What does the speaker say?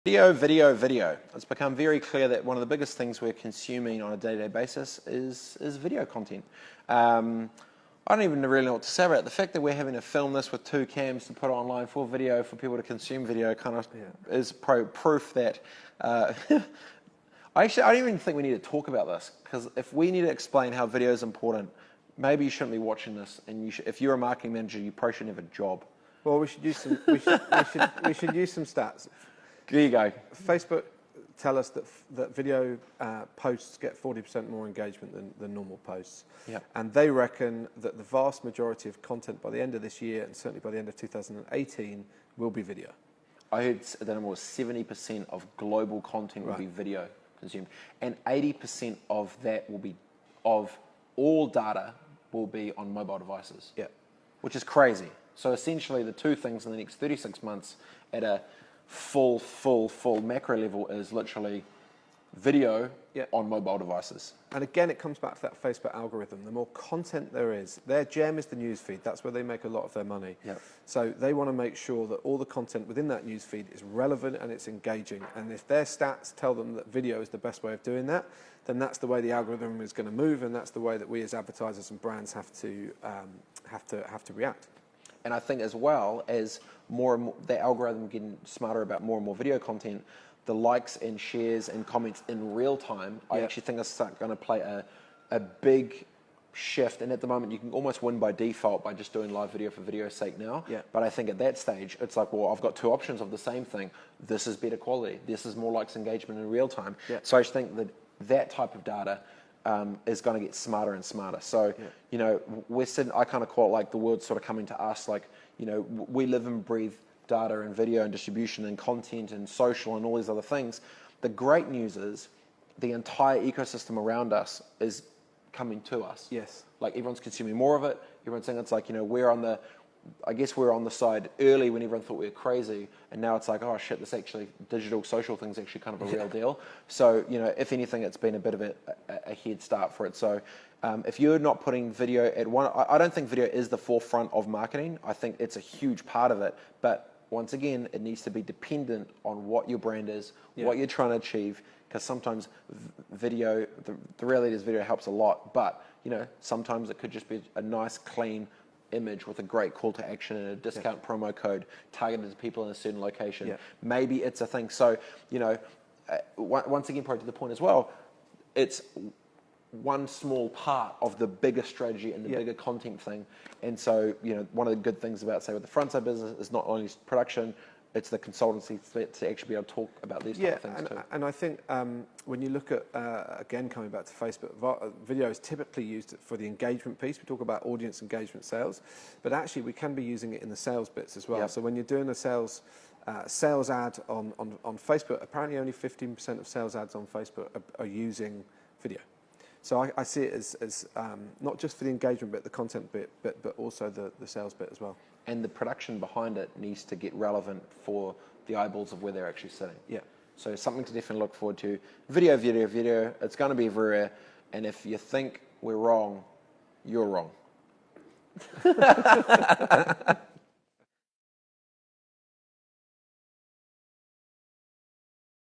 Video, video, video. It's become very clear that one of the biggest things we're consuming on a day-to-day basis is video content. I don't even really know what to say about it. The fact that we're having to film this with 2 cams to put it online for video, for people to consume video, kind of is proof that... I don't even think we need to talk about this, because if we need to explain how video is important, maybe you shouldn't be watching this, and if you're a marketing manager, you probably shouldn't have a job. Well, we should use some. We should use some stats. There you go. Facebook tell us that video posts get 40% more engagement than normal posts. Yep. And they reckon that the vast majority of content by the end of this year, and certainly by the end of 2018, will be video. I heard that it was 70% of global content will be video consumed, and 80% of that will be, of all data, will be on mobile devices. Yeah. Which is crazy. So essentially the two things in the next 36 months at a full macro level is literally video on mobile devices. And again, it comes back to that Facebook algorithm. The more content there is, their gem is the newsfeed. That's where they make a lot of their money. Yep. So they want to make sure that all the content within that newsfeed is relevant and it's engaging. And if their stats tell them that video is the best way of doing that, then that's the way the algorithm is going to move, and that's the way that we as advertisers and brands have to react. And I think as well as more and more, the algorithm getting smarter about more and more video content, the likes and shares and comments in real time, I actually think is going to play a big shift. And at the moment, you can almost win by default by just doing live video for video's sake now. Yeah. But I think at that stage, it's like, well, I've got 2 options of the same thing. This is better quality. This is more likes engagement in real time. Yeah. So I just think that type of data is going to get smarter and smarter. So, you know, I kind of call it like the world's sort of coming to us. Like, you know, we live and breathe data and video and distribution and content and social and all these other things. The great news is the entire ecosystem around us is coming to us. Yes. Like everyone's consuming more of it. Everyone's saying it's like, you know, we're on the side early when everyone thought we were crazy, and now it's like, oh shit, this actually digital social thing's actually kind of a real deal. So, you know, if anything, it's been a bit of a head start for it. So if you're not putting video at I don't think video is the forefront of marketing. I think it's a huge part of it, but once again, it needs to be dependent on what your brand is, what you're trying to achieve, because sometimes video, the reality is video helps a lot, but, you know, sometimes it could just be a nice, clean image with a great call to action and a discount promo code targeted to people in a certain location. Yeah. Maybe it's a thing. So, you know, once again, probably to the point as well, it's one small part of the bigger strategy and the bigger content thing. And so, you know, one of the good things about, say, with the frontside business is not only production, it's the consultancy to actually be able to talk about these type of things too. And I think when you look at, again, coming back to Facebook, video is typically used for the engagement piece. We talk about audience engagement sales, but actually we can be using it in the sales bits as well. Yep. So when you're doing a sales ad on Facebook, apparently only 15% of sales ads on Facebook are using video. So I see it as not just for the engagement bit, the content bit, but also the sales bit as well. And the production behind it needs to get relevant for the eyeballs of where they're actually sitting. Yeah. So something to definitely look forward to. Video, video, video. It's going to be everywhere. And if you think we're wrong, you're wrong.